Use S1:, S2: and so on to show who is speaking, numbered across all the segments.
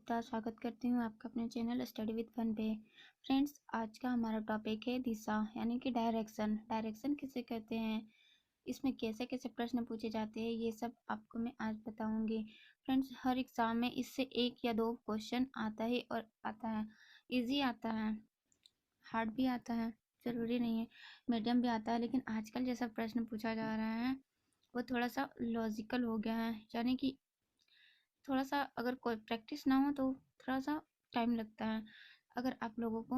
S1: गुप्ता स्वागत करती हूँ आपका अपने चैनल स्टडी विद फन पे। फ्रेंड्स, आज का हमारा टॉपिक है दिशा यानी कि डायरेक्शन। डायरेक्शन किसे कहते हैं, इसमें कैसे कैसे प्रश्न पूछे जाते हैं, ये सब आपको मैं आज बताऊंगी। फ्रेंड्स, हर एग्जाम में इससे 1 या 2 क्वेश्चन आता है और आता है। इजी आता है, हार्ड भी आता है, ज़रूरी नहीं है, मीडियम भी आता है। लेकिन आजकल जैसा प्रश्न पूछा जा रहा है वो थोड़ा सा लॉजिकल हो गया है, यानी कि थोड़ा सा अगर कोई प्रैक्टिस ना हो तो थोड़ा सा टाइम लगता है। अगर आप लोग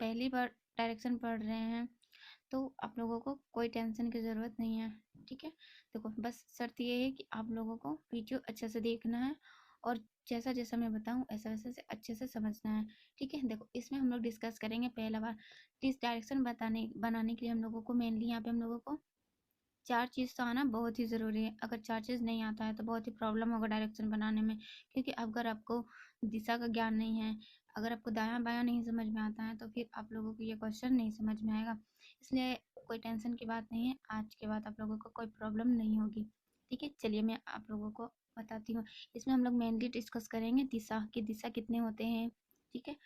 S1: पहली बार डायरेक्शन पढ़ रहे हैं तो आप लोगों को कोई टेंशन की ज़रूरत नहीं है। ठीक है, देखो बस शर्त ये है कि आप लोगों को वीडियो अच्छे से देखना है और जैसा जैसा मैं बताऊं ऐसा वैसा से अच्छे से समझना है। ठीक है, देखो इसमें हम लोग डिस्कस करेंगे। पहला बार इस डायरेक्शन बनाने के लिए हम लोगों को मेनली यहाँ पे हम लोगों को 4 चीज़ तो आना बहुत ही ज़रूरी है। अगर 4 चीज़ नहीं आता है तो बहुत ही प्रॉब्लम होगा डायरेक्शन बनाने में, क्योंकि अगर आपको दिशा का ज्ञान नहीं है, अगर आपको दायां बायां नहीं समझ में आता है तो फिर आप लोगों को ये क्वेश्चन नहीं समझ में आएगा। इसलिए कोई टेंशन की बात नहीं है, आज के बाद आप लोगों को कोई प्रॉब्लम नहीं होगी। ठीक है, चलिए मैं आप लोगों को बताती हूँ। इसमें हम लोग मेनली डिस्कस करेंगे दिशा की, दिशा कितने होते हैं। ठीक है,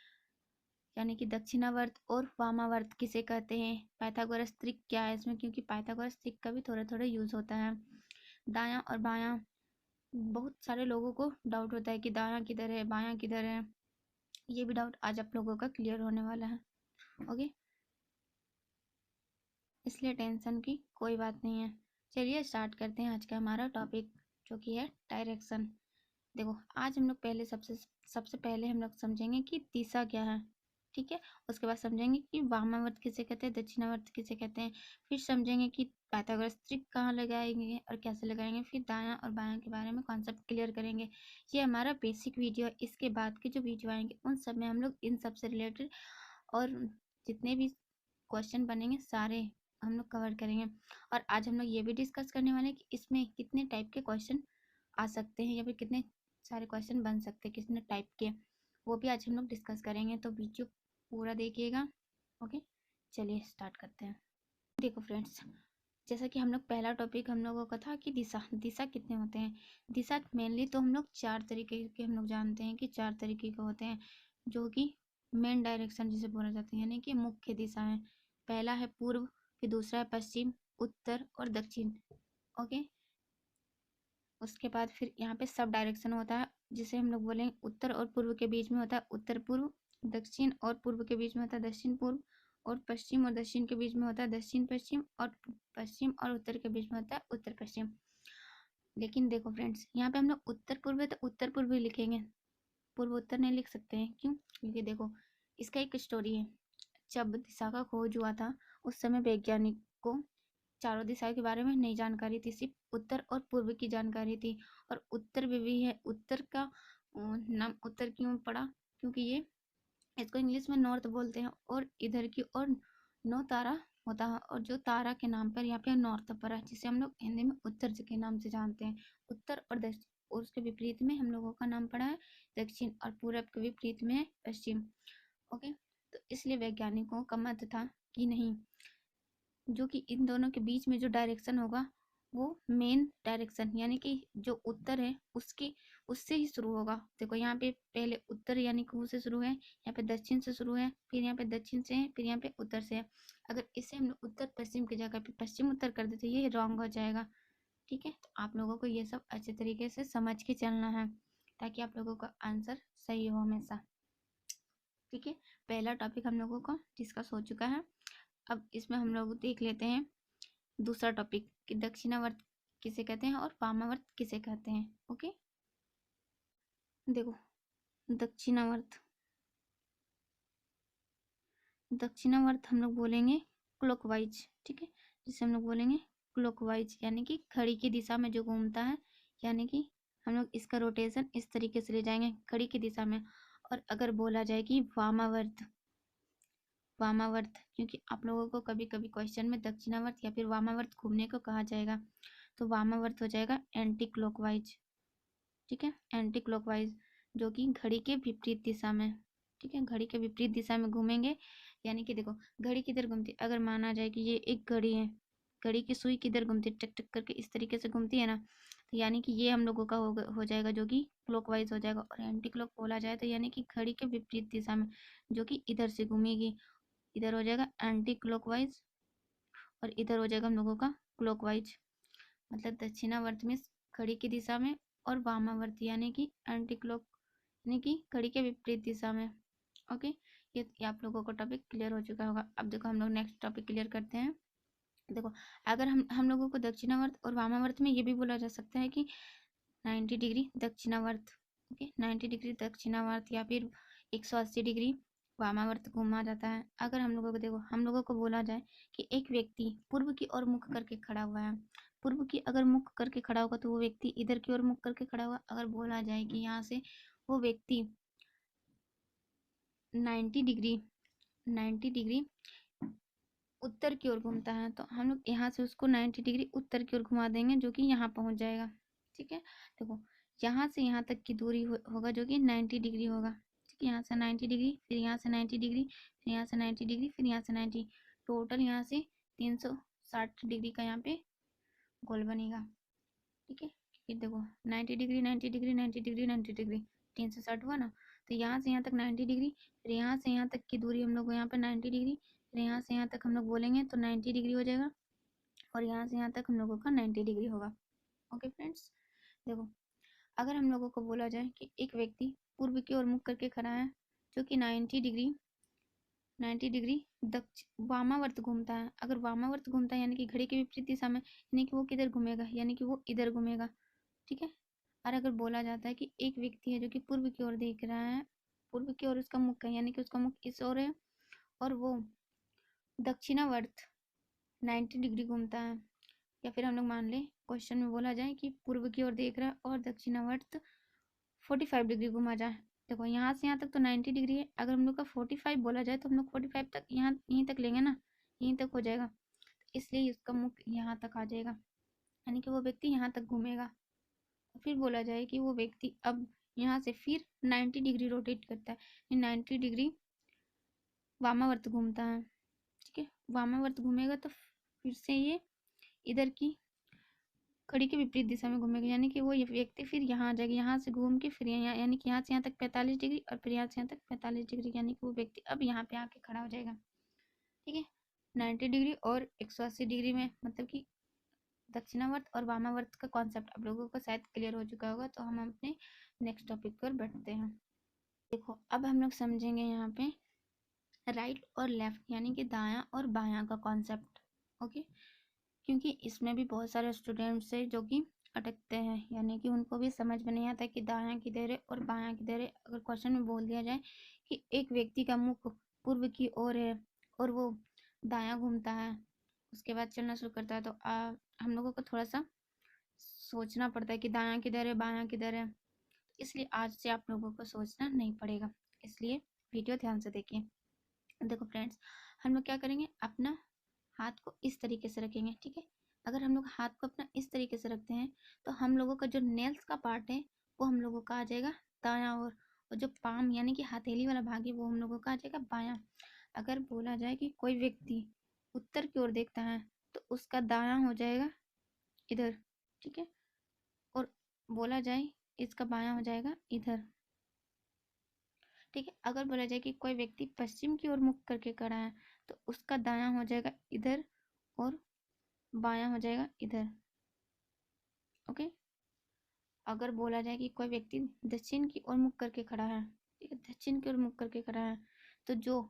S1: यानी कि दक्षिणावर्त और वामावर्त किसे कहते हैं, पाइथागोरस त्रिक क्या है इसमें, क्योंकि पाइथागोरस त्रिक का भी थोड़ा थोड़ा यूज होता है। दायां और बायां, बहुत सारे लोगों को डाउट होता है कि दायां किधर है बायां किधर है। ये भी डाउट आज आप लोगों का क्लियर होने वाला है। ओके, इसलिए टेंशन की कोई बात नहीं है। चलिए स्टार्ट करते हैं आज का हमारा टॉपिक, जो कि है डायरेक्शन। देखो आज हम लोग सबसे पहले हम लोग समझेंगे कि दिशा क्या है। ठीक है, उसके बाद समझेंगे कि वामावर्त किसे कहते हैं, दक्षिणावर्त किसे कहते हैं। फिर समझेंगे कि पाइथागोरस त्रिक कहाँ लगाएंगे और कैसे लगाएंगे। फिर दायां और बायां के बारे में कॉन्सेप्ट क्लियर करेंगे। ये हमारा बेसिक वीडियो है। इसके बाद के जो वीडियो आएंगे उन सब में हम लोग इन सब से रिलेटेड और जितने भी क्वेश्चन बनेंगे सारे हम लोग कवर करेंगे। और आज हम लोग ये भी डिस्कस करने वाले हैं कि इसमें कितने टाइप के क्वेश्चन आ सकते हैं या फिर कितने सारे क्वेश्चन बन सकते हैं कितने टाइप के, वो भी आज हम लोग डिस्कस करेंगे। तो वीडियो पूरा देखिएगा। ओके, चलिए स्टार्ट करते हैं। देखो फ्रेंड्स, जैसा कि हम लोग पहला टॉपिक हम लोगों का था कि दिशा, दिशा कितने होते हैं। दिशा मेनली तो हम लोग 4 तरीके के हम लोग जानते हैं कि 4 तरीके के होते हैं, जो कि मेन डायरेक्शन जिसे बोला जाता है, यानी कि मुख्य दिशा है। पहला है पूर्व, फिर दूसरा है पश्चिम, उत्तर और दक्षिण। ओके, उसके बाद फिर यहाँ पे सब डायरेक्शन होता है, जिसे हम लोग बोलेंगे उत्तर और पूर्व के बीच में होता है उत्तर पूर्व, दक्षिण और पूर्व के बीच में होता है दक्षिण पूर्व, और पश्चिम और दक्षिण के बीच में होता है दक्षिण पश्चिम, और पश्चिम और उत्तर के बीच में होता है उत्तर पश्चिम। लेकिन देखो फ्रेंड्स, यहाँ पे हम लोग उत्तर पूर्व है तो उत्तर पूर्व ही लिखेंगे, पूर्व उत्तर नहीं लिख सकते हैं। क्यों? क्योंकि देखो इसका एक स्टोरी है। जब दिशा का खोज हुआ था उस समय वैज्ञानिक को चारों दिशाओं के बारे में नहीं जानकारी थी, सिर्फ उत्तर और पूर्व की जानकारी थी। और उत्तर भी है, उत्तर का नाम उत्तर क्यों पड़ा, क्योंकि ये इसको इंग्लिश में नॉर्थ बोलते हैं और इधर की ओर नो तारा होता है, और जो तारा के नाम पर यहाँ पे नॉर्थ पड़ा, जिसे हम लोग हिंदी में उत्तर के नाम से जानते हैं। उत्तर और दक्षिण, और उसके विपरीत में हम लोगों का नाम पड़ा है दक्षिण, और पूरब के विपरीत में है पश्चिम। ओके, तो इसलिए वैज्ञानिकों का मत था कि नहीं, जो कि इन दोनों के बीच में जो डायरेक्शन होगा वो मेन डायरेक्शन, यानी कि जो उत्तर है उसकी उससे ही शुरू होगा। देखो यहाँ पे पहले उत्तर यानी कि से शुरू है, यहाँ पे दक्षिण से शुरू है, फिर यहाँ पे दक्षिण से है, फिर यहाँ पे उत्तर से है। अगर इसे हम उत्तर पश्चिम की जगह पे पश्चिम उत्तर कर देते ये रॉन्ग हो जाएगा। ठीक है, तो आप लोगों को ये सब अच्छे तरीके से समझ के चलना है ताकि आप लोगों का आंसर सही हो हमेशा। ठीक है, पहला टॉपिक हम लोगों का डिस्कस हो चुका है। अब इसमें हम लोग देख लेते हैं दूसरा टॉपिक कि दक्षिणावर्त किसे कहते हैं और वामावर्त किसे कहते हैं। ओके, देखो दक्षिणावर्त, दक्षिणावर्त हम लोग बोलेंगे क्लॉकवाइज। ठीक है, जिसे हम लोग बोलेंगे क्लॉकवाइज, यानी कि घड़ी की दिशा में जो घूमता है, यानी कि हम लोग इसका रोटेशन इस तरीके से ले जाएंगे घड़ी की दिशा में। और अगर बोला जाए कि वामावर्त, वामावर्त क्योंकि आप लोगों को कभी कभी क्वेश्चन में दक्षिणावर्त या फिर वामावर्त घूमने को कहा जाएगा, तो वामावर्त हो जाएगा एंटी क्लॉकवाइज। ठीक है, एंटी क्लॉकवाइज जो कि घड़ी के विपरीत दिशा में। ठीक है, घड़ी के विपरीत दिशा में घूमेंगे, यानी कि देखो घड़ी किधर घूमती है, अगर माना जाए कि ये एक घड़ी है, घड़ी की सुई किधर घूमती है, टक टक करके इस तरीके से घूमती है ना, तो यानी कि ये हम लोगों का हो जाएगा जो कि क्लॉकवाइज हो जाएगा। और एंटी क्लॉक बोला जाए तो यानी कि घड़ी के विपरीत दिशा में जो कि इधर से घूमेगी, इधर हो जाएगा एंटी क्लॉकवाइज और इधर हो जाएगा हम लोगों का क्लॉकवाइज। मतलब दक्षिणावर्त में घड़ी की दिशा में और वामावर्त यानी कि एंटी क्लॉक यानी कि घड़ी के विपरीत दिशा में। ओके, ये आप लोगों को टॉपिक क्लियर हो चुका होगा। अब देखो हम लोग नेक्स्ट टॉपिक क्लियर करते हैं। देखो अगर हम लोगों को दक्षिणावर्त और वामावर्त में ये भी बोला जा सकता है कि 90 डिग्री दक्षिणावर्त, ओके 90 डिग्री दक्षिणावर्त या फिर 180 डिग्री वामावर्त घूमा जाता है। अगर हम लोगों को देखो हम लोगों को बोला जाए कि एक व्यक्ति पूर्व की ओर मुख करके खड़ा हुआ है, पूर्व की अगर मुख करके खड़ा होगा तो वो व्यक्ति इधर की ओर मुख करके खड़ा होगा। अगर बोला जाए कि यहाँ से वो व्यक्ति 90 डिग्री उत्तर की ओर घूमता है तो हम लोग यहाँ से उसको 90 डिग्री उत्तर की ओर घुमा देंगे जो कि यहाँ पहुँच जाएगा। ठीक है, देखो यहाँ से यहाँ तक की दूरी होगा जो कि 90 डिग्री होगा। ठीक है, यहाँ से 90 डिग्री, फिर यहाँ से 90 डिग्री, फिर यहाँ से 90 डिग्री, फिर यहाँ से 90, टोटल यहाँ से 360 डिग्री का यहाँ पे गोल बनेगा। ठीक है, क्योंकि देखो 90 डिग्री 90 डिग्री 90 डिग्री 90 डिग्री 360 हुआ ना। तो यहाँ से यहाँ तक 90 डिग्री, फिर यहाँ से यहाँ तक की दूरी हम लोग यहाँ पे 90 डिग्री, फिर यहाँ से यहाँ तक हम लोग बोलेंगे तो 90 डिग्री हो जाएगा और यहाँ से यहाँ तक हम लोगों का 90 डिग्री होगा। ओके फ्रेंड्स, देखो अगर हम लोगों को बोला जाए कि एक व्यक्ति पूर्व की ओर मुख करके खड़ा है जो कि 90 डिग्री वामावर्त घूमता है। अगर वामावर्त घूमता है यानी कि घड़ी के विपरीत दिशा में, यानी कि वो किधर घूमेगा, यानी कि वो इधर घूमेगा। ठीक है, और अगर बोला जाता है कि एक व्यक्ति है जो कि पूर्व की ओर देख रहा है, पूर्व की ओर उसका मुख है यानी कि उसका मुख इस ओर है और वो दक्षिणावर्त 90 डिग्री घूमता है। या फिर हम लोग मान ले क्वेश्चन में बोला जाए कि पूर्व की ओर देख रहा है और दक्षिणावर्त 45 डिग्री घुमा जाए। देखो यहाँ से यहाँ तक तो 90 डिग्री है, अगर हम लोग का 45 बोला जाए तो हम लोग 45 तक यहाँ यहीं तक लेंगे ना, यहीं तक हो जाएगा। इसलिए इसका मुख यहाँ तक आ जाएगा यानी कि वो व्यक्ति यहाँ तक घूमेगा। फिर बोला जाए कि वो व्यक्ति अब यहाँ से फिर 90 डिग्री रोटेट करता है, 90 डिग्री वामावर्त घूमता है। ठीक है, वामावर्त घूमेगा तो फिर से ये इधर की घड़ी के विपरीत दिशा में घूमेगा यानी कि वो ये व्यक्ति फिर यहाँ आ जाएगा, यहाँ से घूम के फिर यहाँ यानी कि यहाँ से यहाँ तक 45 डिग्री और फिर यहाँ से यहाँ तक 45 डिग्री यानी कि वो व्यक्ति अब यहाँ पे आके खड़ा हो जाएगा। ठीक है, 90 डिग्री और 180 डिग्री में मतलब कि दक्षिणावर्त और वामावर्त का कॉन्सेप्ट आप लोगों को शायद क्लियर हो चुका होगा। तो हम अपने नेक्स्ट टॉपिक पर बैठते हैं। देखो अब हम लोग समझेंगे यहाँ पे राइट और लेफ्ट यानी कि दायां और बायां का कॉन्सेप्ट। ओके, क्योंकि इसमें भी बहुत सारे स्टूडेंट्स है जो कि अटकते हैं यानी कि उनको भी समझ में नहीं आता कि दायां किधर है और बायां किधर है। अगर क्वेश्चन में बोल दिया जाए कि एक व्यक्ति का मुख पूर्व की ओर है और वो दायां घूमता है, उसके बाद चलना शुरू करता है, तो हम लोगों को थोड़ा सा सोचना पड़ता है कि दायां किधर है बायां किधर है। इसलिए आज से आप लोगों को सोचना नहीं पड़ेगा, इसलिए वीडियो ध्यान से देखिए। देखो फ्रेंड्स, हम लोग क्या करेंगे, अपना हाथ को इस तरीके से रखेंगे। ठीक है, अगर हम लोग हाथ को अपना इस तरीके से रखते हैं तो हम लोगों का जो नेल्स का पार्ट है वो हम लोगों का आ जाएगा दायां और जो पाम यानी कि हथेली वाला भाग है वो हम लोगों का आ जाएगा बायां। अगर बोला जाए कि कोई व्यक्ति उत्तर की ओर देखता है तो उसका दायां हो जाएगा इधर। ठीक है, और बोला जाए इसका बायां हो जाएगा इधर। ठीक है, अगर बोला जाए कि कोई व्यक्ति पश्चिम की ओर मुख करके खड़ा है तो उसका दायां हो जाएगा इधर और बायां हो जाएगा इधर। ओके, अगर बोला जाए कि कोई व्यक्ति दक्षिण की ओर मुख करके खड़ा है, ठीक है दक्षिण की ओर मुख करके खड़ा है, तो जो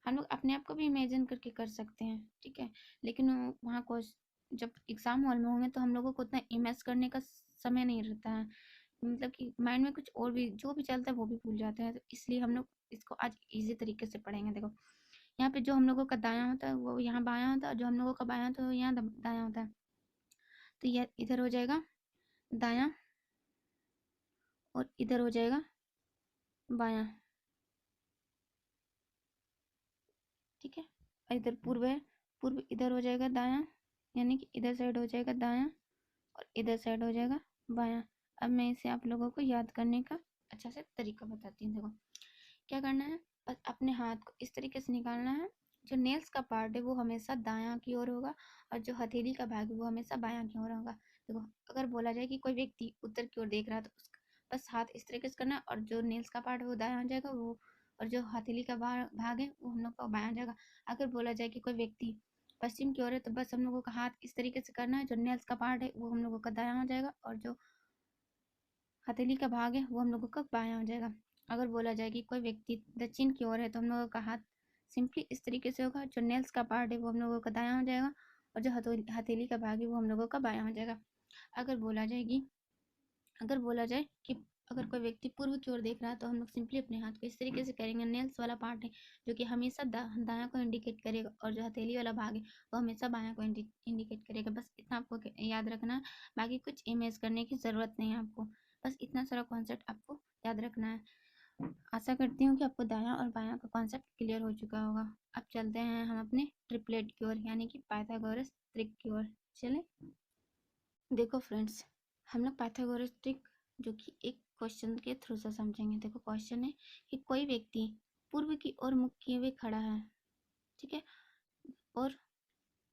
S1: हम लोग अपने आप को भी इमेजिन करके कर सकते हैं। ठीक है, लेकिन वहाँ को जब एग्जाम हॉल में होंगे तो हम लोगों को उतना इमेज करने का समय नहीं रहता है, मतलब कि माइंड में कुछ और भी जो भी चलता है वो भी भूल जाते हैं। तो इसलिए हम लोग इसको आज इजी तरीके से पढ़ेंगे। देखो यहाँ पे जो हम लोगों का दायां होता है वो यहाँ बायां होता है, जो हम लोगों का बायां होता है वो यहाँ दायां होता है। तो यह इधर हो जाएगा दायां और इधर हो जाएगा बायां। ठीक है, और इधर पूर्व है, पूर्व इधर हो जाएगा दायां यानी कि इधर साइड हो जाएगा दायां और इधर साइड हो जाएगा बायां। अब मैं इसे आप लोगों को याद करने का अच्छा से तरीका बताती हूँ। देखो क्या करना है, बस अपने हाथ को इस तरीके से निकालना है जो नेल्स का पार्ट है वो हमेशा दायां की ओर होगा और जो हथेली का भाग है वो हमेशा बायां की ओर होगा। देखो अगर बोला जाए कि कोई व्यक्ति उत्तर की ओर देख रहा है तो उसका बस हाथ इस तरीके से करना है और जो नेल्स का पार्ट है वो दायां हो जाएगा, वो और जो हथेली का भाग है वो हम लोग का बायां हो जाएगा। अगर बोला जाए कि कोई व्यक्ति पश्चिम की ओर है तो बस हम लोगों का हाथ इस तरीके से करना है, जो नेल्स का पार्ट है वो हम लोगों का दायां हो जाएगा और जो हथेली का भाग है वो हम लोगों का बायां हो जाएगा। अगर बोला जाए कि कोई व्यक्ति दक्षिण की ओर है तो हम लोगों का हाथ सिंपली इस तरीके से होगा, जो नेल्स का पार्ट है वो हम लोगों का दायां हो जाएगा और जो हथेली का भाग है वो हम लोगों का बायां हो जाएगा। अगर बोला जाए कि अगर कोई व्यक्ति पूर्व की ओर देख रहा है तो हम लोग सिंपली अपने हाथ को इस तरीके से करेंगे। नेल्स वाला पार्ट है जो कि हमेशा दायां को इंडिकेट करेगा और जो हथेली वाला भाग है वो हमेशा बायां को इंडिकेट करेगा। बस इतना आपको याद रखना है, बाकी कुछ इमेज करने की ज़रूरत नहीं है आपको, बस इतना सारा कॉन्सेप्ट आपको याद रखना है। आशा करती हूँ कि आपको दायां और बायां का कॉन्सेप्ट क्लियर हो चुका होगा। अब चलते हैं हम अपने ट्रिपलेट की ओर यानी कि पाइथागोरस ट्रिक की ओर। चलें, देखो फ्रेंड्स, हम लोग पाइथागोरस ट्रिक जो कि एक क्वेश्चन के थ्रू से समझेंगे। देखो क्वेश्चन है कि कोई व्यक्ति पूर्व की ओर मुख किए हुए खड़ा है, ठीक है, और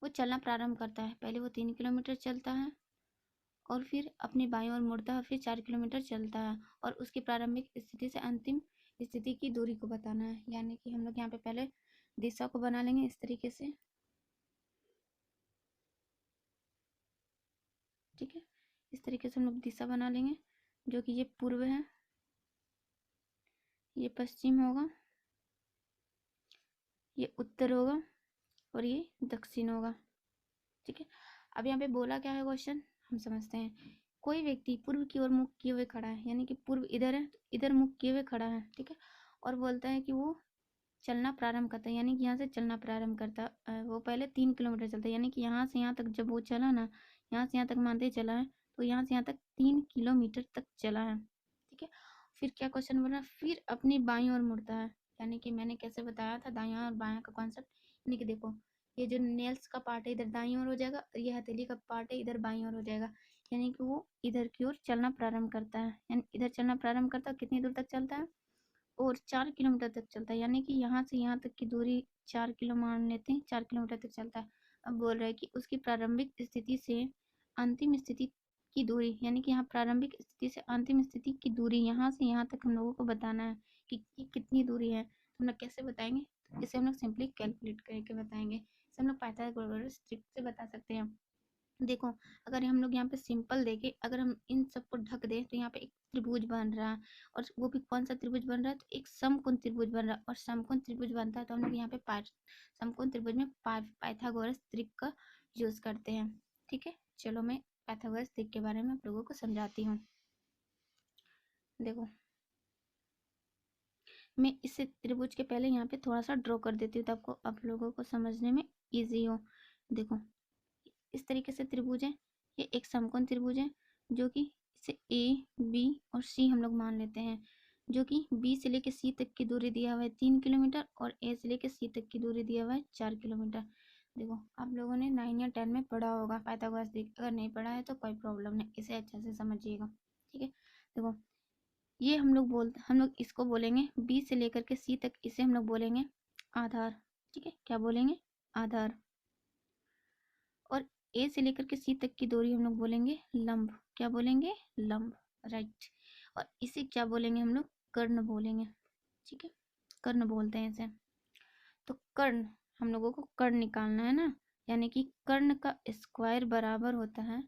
S1: वो चलना प्रारंभ करता है। पहले वो 3 किलोमीटर चलता है और फिर अपनी बाईं ओर मुड़ता है, फिर 4 किलोमीटर चलता है और उसकी प्रारंभिक स्थिति से अंतिम स्थिति की दूरी को बताना है। यानी कि हम लोग यहाँ पे पहले दिशा को बना लेंगे इस तरीके से, ठीक है, इस तरीके से हम लोग दिशा बना लेंगे, जो कि ये पूर्व है, ये पश्चिम होगा, ये उत्तर होगा और ये दक्षिण होगा, ठीक है। अब यहाँ पे बोला क्या है क्वेश्चन, हम समझते हैं। कोई व्यक्ति पूर्व की ओर मुख किए हुए खड़ा है, यानी कि पूर्व इधर है तो इधर मुख किए हुए खड़ा है, ठीक है, और बोलता है कि वो चलना प्रारंभ करता है, यानी कि यहाँ से चलना प्रारंभ करता है। वो पहले 3 किलोमीटर चलता है, यानी कि यहाँ से यहाँ तक जब वो चला ना, यहाँ से यहाँ तक मानते चला है तो यहाँ से यहाँ तक 3 किलोमीटर तक चला है, ठीक है। फिर क्या क्वेश्चन बना, फिर अपनी बाईं ओर मुड़ता है, यानी कि मैंने कैसे बताया था दायां और बायां का कॉन्सेप्ट। यानी कि देखो ये जो नेल्स का पार्ट है इधर दाईं ओर हो जाएगा और ये हथेली का पार्ट है इधर बाईं ओर हो जाएगा, यानी कि वो इधर की ओर चलना प्रारंभ करता है। यानी इधर चलना प्रारंभ करता है, कितनी दूर तक चलता है, और 4 किलोमीटर तक चलता है, यानी कि यहाँ से यहाँ तक की दूरी 4 किलो मान लेते हैं, 4 किलोमीटर तक चलता है। अब बोल रहा है कि उसकी प्रारंभिक स्थिति से अंतिम स्थिति की दूरी, यानी कि यहाँ प्रारंभिक स्थिति से अंतिम स्थिति की दूरी यहाँ से यहाँ तक हम लोगों को बताना है कि कितनी दूरी है। तो हम लोग कैसे बताएंगे, तो इसे हम लोग सिंपली कैलकुलेट करके बताएंगे। इसे हम लोग पाइथागोरस ट्रिक से बता सकते हैं। देखो अगर हम लोग यहाँ पे सिंपल देखें, अगर हम इन सबको ढक दें तो यहाँ पे एक त्रिभुज बन रहा है, और वो भी कौन सा त्रिभुज बन रहा है, तो एक समकोण त्रिभुज बन रहा है, और समकोण त्रिभुज बनता है तो हम लोग यहाँ पे समकोण त्रिभुज में पाइथागोरस ट्रिक का यूज करते हैं, ठीक है। चलो मैं पाइथागोरस ट्रिक के बारे में आप लोगों को समझाती हूँ। देखो मैं इसे त्रिभुज के पहले यहाँ पे थोड़ा सा ड्रॉ कर देती हूँ तो आपको आप लोगों को समझने में ईजी हो। देखो इस तरीके से त्रिभुज है, ये एक समकोण त्रिभुज है जो कि इसे ए बी और सी हम लोग मान लेते हैं, जो कि बी से लेकर सी तक की दूरी दिया हुआ है 3 किलोमीटर और ए से लेकर सी तक की दूरी दिया हुआ है 4 किलोमीटर। देखो आप लोगों ने 9 या 10 में पढ़ा होगा पाइथागोरस ट्रिक, अगर नहीं पढ़ा है तो कोई प्रॉब्लम नहीं, इसे अच्छे से समझिएगा, ठीक है। देखो ये हम लोग इसको बोलेंगे बी से लेकर के सी तक, इसे हम लोग बोलेंगे आधार, ठीक है, क्या बोलेंगे, आधार। और ए से लेकर के सी तक की दूरी हम लोग बोलेंगे लंब, क्या बोलेंगे, लंब, राइट। और इसे क्या बोलेंगे हम लोग, कर्ण बोलेंगे, ठीक है, कर्ण बोलते हैं इसे। तो कर्ण, हम लोगों को कर्ण निकालना है ना, यानी कि कर्ण का स्क्वायर बराबर होता है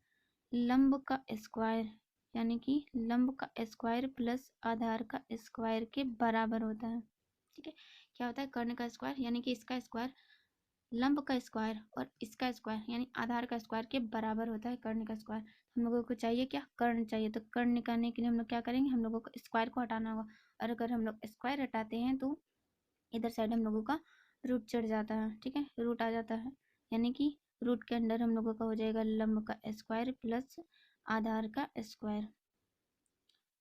S1: लंब का स्क्वायर, यानी कि लंब का स्क्वायर प्लस आधार का स्क्वायर के बराबर होता है, ठीक है। क्या होता है कर्ण का स्क्वायर, यानी कि इसका स्क्वायर लंब का स्क्वायर और इसका स्क्वायर यानी आधार का स्क्वायर के बराबर होता है कर्ण का स्क्वायर। हम लोगों को चाहिए क्या, कर्ण चाहिए, तो कर्ण निकालने के लिए हम लोग क्या करेंगे, हम लोगों को स्क्वायर को हटाना होगा, और अगर हम लोग स्क्वायर हटाते हैं तो इधर साइड हम लोगों का रूट चढ़ जाता है, ठीक है, रूट आ जाता है, यानी कि रूट के अंदर हम लोगों का हो जाएगा लंब का स्क्वायर प्लस आधार का स्क्वायर,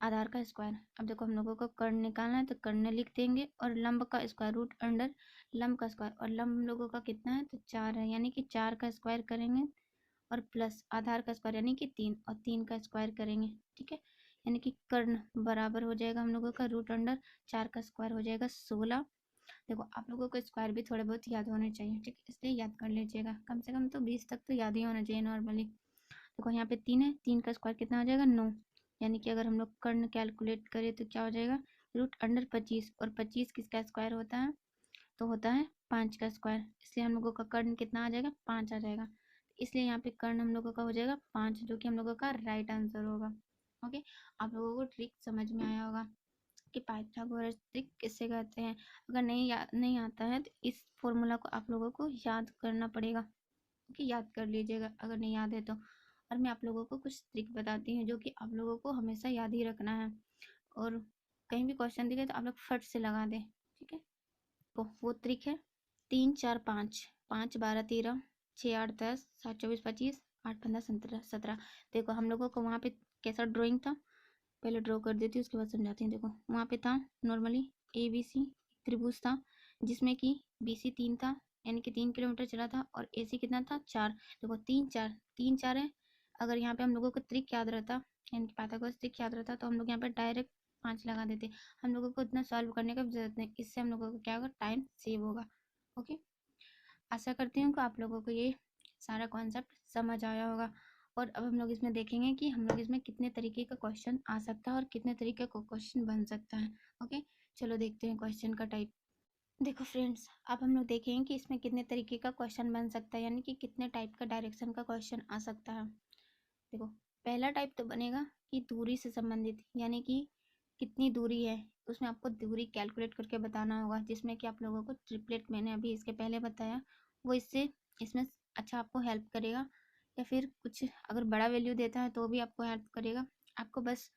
S1: आधार का स्क्वायर। अब देखो हम लोगों को कर्ण निकालना है तो कर्ण लिख देंगे और लंब का स्क्वायर रूट अंडर लंब का स्क्वायर, और लंब हम लोगों का कितना है तो 4 है, यानी कि 4 का स्क्वायर करेंगे और प्लस आधार का स्क्वायर यानी कि 3 और 3 का स्क्वायर करेंगे, ठीक है। यानी कि कर्ण बराबर हो जाएगा हम लोगों का रूट अंडर 4 का स्क्वायर हो जाएगा 16 देखो आप लोगों को स्क्वायर भी थोड़े बहुत याद होने चाहिए, ठीक है, इसलिए याद कर लीजिएगा, कम से कम तो 20 तक तो याद ही होना चाहिए नॉर्मली। देखो यहाँ पे 3 है, 3 का स्क्वायर कितना हो जाएगा 9, यानी कि अगर हम लोग कर्ण कैलकुलेट करें तो क्या हो जाएगा √25, और 25 किसका स्क्वायर होता है, तो होता है 5 का स्क्वायर, इसलिए हम लोगों का कर्ण कितना आ जाएगा 5 आ जाएगा, इसलिए यहाँ पे कर्ण हम लोगों का हो जाएगा 5, जो कि हम लोगों का राइट आंसर होगा। ओके, आप लोगों को ट्रिक समझ में आया होगा कि पाइथागोरस ट्रिक किससे कहते हैं। अगर नहीं आता है तो इस फॉर्मूला को आप लोगों को याद करना पड़ेगा, कि याद कर लीजिएगा अगर नहीं याद है तो। और मैं आप लोगों को कुछ ट्रिक बताती हूँ जो कि आप लोगों को हमेशा याद ही रखना है, और कहीं भी क्वेश्चन दिखे तो आप लोग फट से लगा दें, ठीक है। तो वो ट्रिक है 3 4 5, 5 12 13, 6 8 10, 7 24 25, 8 15 17। देखो हम लोगों को वहाँ पे कैसा ड्राइंग था, पहले ड्रॉ कर देती हूँ उसके बाद समझाती हूँ। देखो वहाँ पे था नॉर्मली ABC त्रिभुज था, जिसमें कि BC 3 था, यानी कि 3 किलोमीटर चला था, और AC कितना था 4। देखो 3 4 है, अगर यहाँ पे हम लोगों को ट्रिक याद रहता, यानी कि पाइथागोरस ट्रिक याद रहता, तो हम लोग यहाँ पे डायरेक्ट 5 लगा देते। हम लोगों को इतना सॉल्व करने की जरूरत नहीं, इससे हम लोगों को क्या होगा, टाइम सेव होगा। ओके, आशा करती हूँ कि आप लोगों को ये सारा कॉन्सेप्ट समझ आया होगा। और अब हम लोग इसमें देखेंगे कि हम लोग इसमें कितने तरीके का क्वेश्चन आ सकता है और कितने तरीके का क्वेश्चन बन सकता है। ओके, चलो देखते हैं क्वेश्चन का टाइप। देखो फ्रेंड्स, अब हम लोग देखेंगे कि इसमें कितने तरीके का क्वेश्चन बन सकता है, यानी कि कितने टाइप का डायरेक्शन का क्वेश्चन आ सकता है। देखो पहला टाइप तो बनेगा कि दूरी से संबंधित, यानी कि कितनी दूरी है, उसमें आपको दूरी कैलकुलेट करके बताना होगा, जिसमें कि आप लोगों को ट्रिपलेट मैंने अभी इसके पहले बताया, वो इसमें अच्छा आपको हेल्प करेगा। या फिर कुछ अगर बड़ा वैल्यू देता है तो भी आपको हेल्प करेगा। आपको बस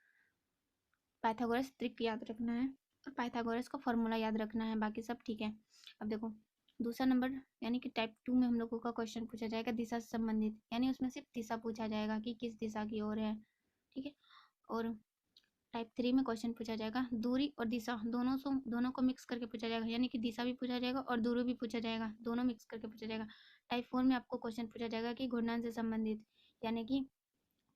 S1: पाइथागोरस ट्रिक याद रखना है और पाइथागोरस का फॉर्मूला याद रखना है, बाकी सब ठीक है। अब देखो दूसरा नंबर, यानी कि टाइप 2 में हम लोगों का क्वेश्चन पूछा जाएगा दिशा से संबंधित, यानी उसमें सिर्फ दिशा पूछा जाएगा कि किस दिशा की ओर है, ठीक है। और टाइप 3 में क्वेश्चन पूछा जाएगा दूरी और दिशा दोनों को मिक्स करके पूछा जाएगा, यानी कि दिशा भी पूछा जाएगा और दूरी भी पूछा जाएगा, दोनों मिक्स करके पूछा जाएगा। टाइप 4 में आपको क्वेश्चन पूछा जाएगा कि घूर्णन से संबंधित, यानी कि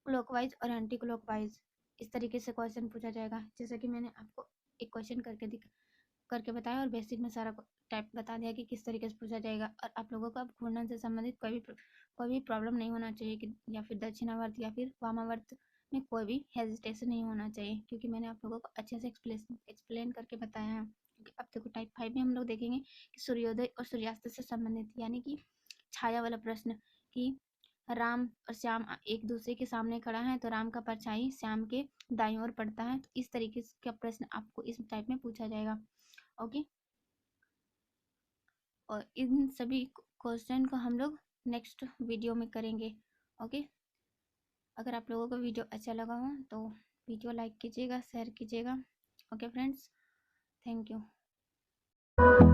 S1: क्लॉकवाइज और एंटी क्लॉकवाइज, इस तरीके से क्वेश्चन पूछा जाएगा। जैसा कि मैंने आपको एक क्वेश्चन करके बताया, और बेसिक में सारा टाइप बता दिया कि किस तरीके से पूछा जाएगा। और आप लोगों को अब घूर्णन से संबंधित कोई भी प्रॉब्लम नहीं होना चाहिए, कि या फिर दक्षिणावर्त या फिर वामावर्त में कोई भी हेजिटेशन नहीं होना चाहिए, क्योंकि मैंने आप लोगों को अच्छे से एक्सप्लेन करके बताया है। अब देखो टाइप 5 में हम लोग देखेंगे कि सूर्योदय और सूर्यास्त से संबंधित, यानी कि छाया वाला प्रश्न, कि राम और श्याम एक दूसरे के सामने खड़ा है, तो राम का परछाई श्याम के दाईं ओर पड़ता है, तो इस तरीके का प्रश्न आपको इस टाइप में पूछा जाएगा। ओके, और इन सभी क्वेश्चन को हम लोग नेक्स्ट वीडियो में करेंगे। ओके, अगर आप लोगों को वीडियो अच्छा लगा हो तो वीडियो लाइक कीजिएगा, शेयर कीजिएगा। Okay friends, thank you.